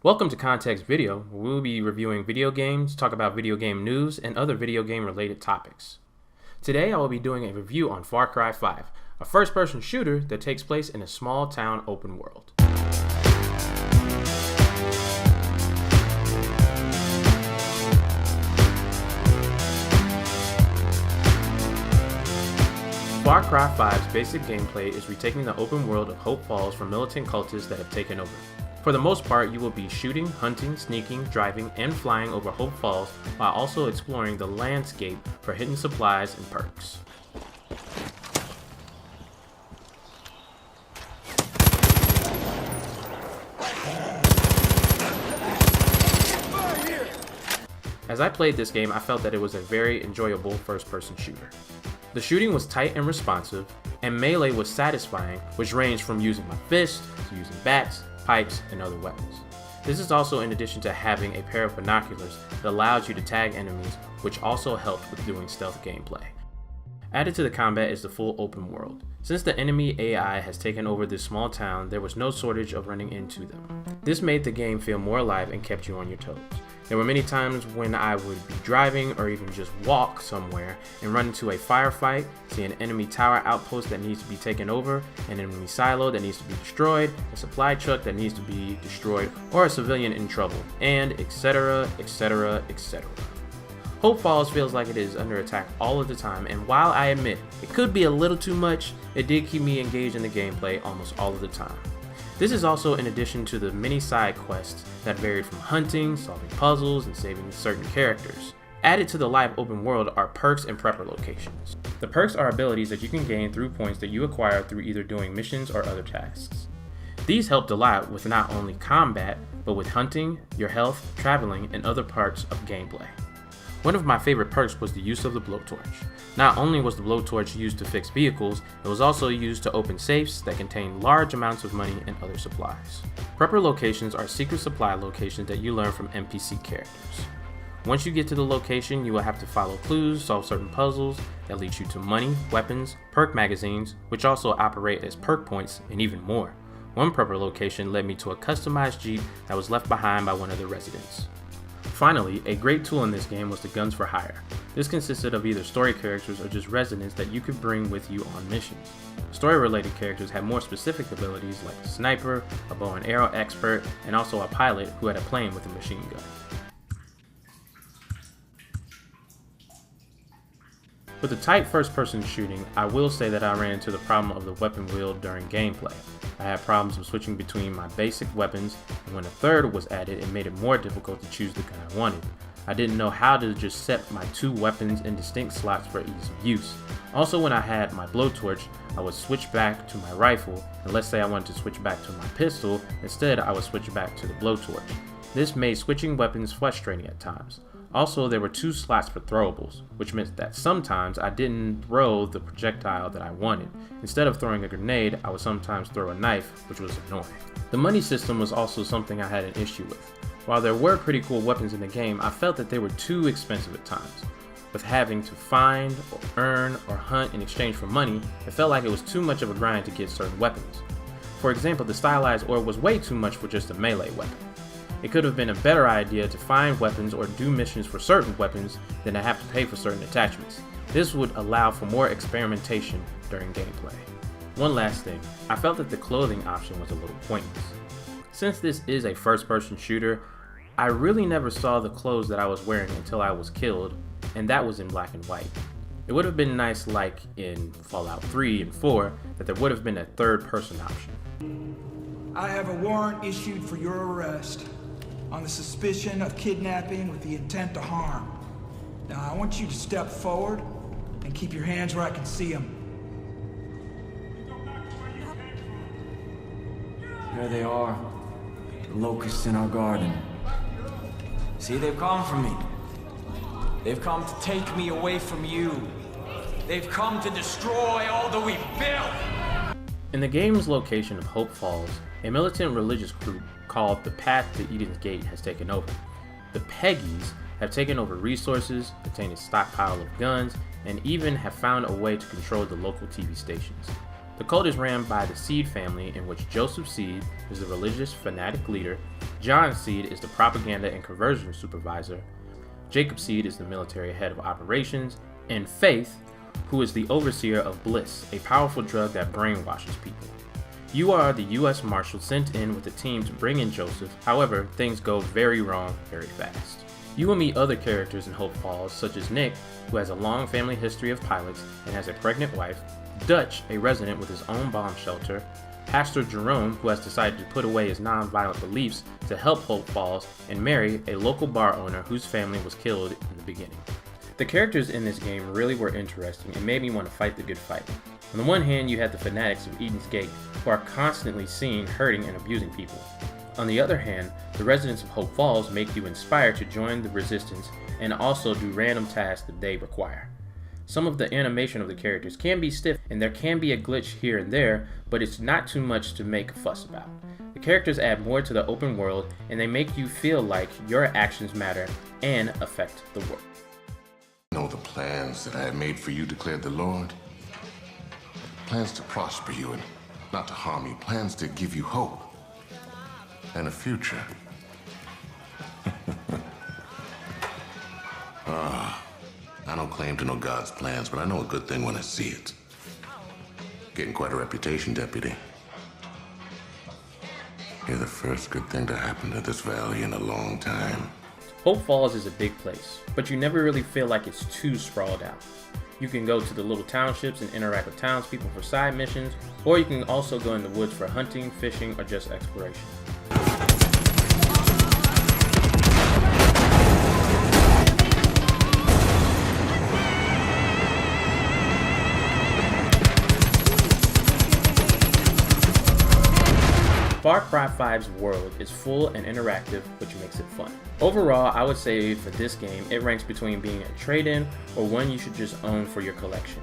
Welcome to Context Video, where we will be reviewing video games, talk about video game news, and other video game related topics. Today I will be doing a review on Far Cry 5, a first-person shooter that takes place in a small town open world. Far Cry 5's basic gameplay is retaking the open world of Hope Falls from militant cultists that have taken over. For the most part, you will be shooting, hunting, sneaking, driving, and flying over Hope Falls while also exploring the landscape for hidden supplies and perks. As I played this game, I felt that it was a very enjoyable first-person shooter. The shooting was tight and responsive, and melee was satisfying, which ranged from using my fist to using bats, pipes, and other weapons. This is also in addition to having a pair of binoculars that allows you to tag enemies, which also helped with doing stealth gameplay. Added to the combat is the full open world. Since the enemy AI has taken over this small town, there was no shortage of running into them. This made the game feel more alive and kept you on your toes. There were many times when I would be driving or even just walk somewhere and run into a firefight, see an enemy tower outpost that needs to be taken over, an enemy silo that needs to be destroyed, a supply truck that needs to be destroyed, or a civilian in trouble, and etc, etc, etc. Hope Falls feels like it is under attack all of the time, and while I admit it could be a little too much, it did keep me engaged in the gameplay almost all of the time. This is also in addition to the many side quests that varied from hunting, solving puzzles, and saving certain characters. Added to the live open world are perks and prepper locations. The perks are abilities that you can gain through points that you acquire through either doing missions or other tasks. These helped a lot with not only combat, but with hunting, your health, traveling, and other parts of gameplay. One of my favorite perks was the use of the blowtorch. Not only was the blowtorch used to fix vehicles, it was also used to open safes that contained large amounts of money and other supplies. Prepper locations are secret supply locations that you learn from NPC characters. Once you get to the location, you will have to follow clues, solve certain puzzles that lead you to money, weapons, perk magazines, which also operate as perk points, and even more. One prepper location led me to a customized Jeep that was left behind by one of the residents. Finally, a great tool in this game was the Guns for Hire. This consisted of either story characters or just residents that you could bring with you on missions. Story-related characters had more specific abilities like a sniper, a bow and arrow expert, and also a pilot who had a plane with a machine gun. With the tight first-person shooting, I will say that I ran into the problem of the weapon wheel during gameplay. I had problems with switching between my basic weapons, and when a third was added, it made it more difficult to choose the gun I wanted. I didn't know how to just set my two weapons in distinct slots for ease of use. Also, when I had my blowtorch, I would switch back to my rifle, and let's say I wanted to switch back to my pistol, instead I would switch back to the blowtorch. This made switching weapons frustrating at times. Also, there were two slots for throwables, which meant that sometimes I didn't throw the projectile that I wanted. Instead of throwing a grenade, I would sometimes throw a knife, which was annoying. The money system was also something I had an issue with. While there were pretty cool weapons in the game, I felt that they were too expensive at times. With having to find, or earn, or hunt in exchange for money, it felt like it was too much of a grind to get certain weapons. For example, the stylized orb was way too much for just a melee weapon. It could have been a better idea to find weapons or do missions for certain weapons than to have to pay for certain attachments. This would allow for more experimentation during gameplay. One last thing, I felt that the clothing option was a little pointless. Since this is a first-person shooter, I really never saw the clothes that I was wearing until I was killed, and that was in black and white. It would have been nice, like in Fallout 3 and 4, that there would have been a third-person option. I have a warrant issued for your arrest on the suspicion of kidnapping with the intent to harm. Now, I want you to step forward and keep your hands where I can see them. There they are, the locusts in our garden. See, they've come for me. They've come to take me away from you. They've come to destroy all that we've built. In the game's location of Hope Falls, a militant religious group called the Path to Eden's Gate has taken over. The Peggies have taken over resources, obtained a stockpile of guns, and even have found a way to control the local TV stations. The cult is ran by the Seed family, in which Joseph Seed is the religious fanatic leader, John Seed is the propaganda and conversion supervisor, Jacob Seed is the military head of operations, and Faith, who is the overseer of Bliss, a powerful drug that brainwashes people. You are the U.S. Marshal sent in with a team to bring in Joseph, however, things go very wrong very fast. You will meet other characters in Hope Falls, such as Nick, who has a long family history of pilots and has a pregnant wife, Dutch, a resident with his own bomb shelter, Pastor Jerome, who has decided to put away his non-violent beliefs to help Hope Falls, and Mary, a local bar owner whose family was killed in the beginning. The characters in this game really were interesting and made me want to fight the good fight. On the one hand, you had the fanatics of Eden's Gate, who are constantly seen hurting and abusing people. On the other hand, the residents of Hope Falls make you inspired to join the resistance and also do random tasks that they require. Some of the animation of the characters can be stiff and there can be a glitch here and there, but it's not too much to make a fuss about. The characters add more to the open world and they make you feel like your actions matter and affect the world. You know the plans that I had made for you, declared the Lord. Plans to prosper you and not to harm you. Plans to give you hope and a future. I don't claim to know God's plans, but I know a good thing when I see it. Getting quite a reputation, Deputy. You're the first good thing to happen to this valley in a long time. Hope Falls is a big place, but you never really feel like it's too sprawled out. You can go to the little townships and interact with townspeople for side missions, or you can also go in the woods for hunting, fishing, or just exploration. Far Cry 5's world is full and interactive, which makes it fun. Overall, I would say for this game, it ranks between being a trade-in or one you should just own for your collection.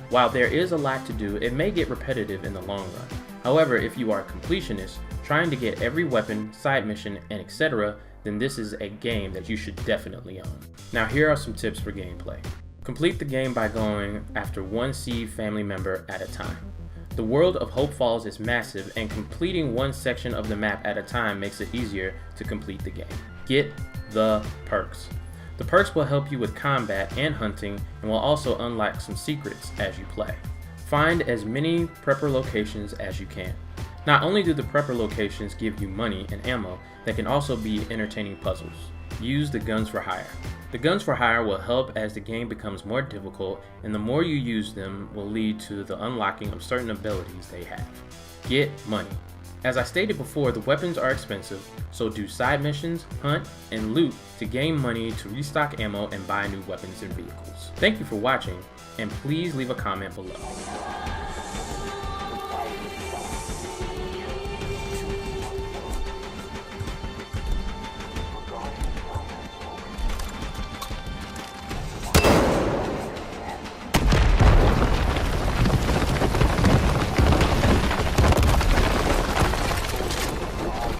While there is a lot to do, it may get repetitive in the long run. However, if you are a completionist, trying to get every weapon, side mission, and etc., then this is a game that you should definitely own. Now here are some tips for gameplay. Complete the game by going after one Seed family member at a time. The world of Hope Falls is massive, and completing one section of the map at a time makes it easier to complete the game. Get the perks. The perks will help you with combat and hunting and will also unlock some secrets as you play. Find as many prepper locations as you can. Not only do the prepper locations give you money and ammo, they can also be entertaining puzzles. Use the guns for hire. The guns for hire will help as the game becomes more difficult, and the more you use them will lead to the unlocking of certain abilities they have. Get money. As I stated before, the weapons are expensive, so do side missions, hunt, and loot to gain money to restock ammo and buy new weapons and vehicles. Thank you for watching, and please leave a comment below.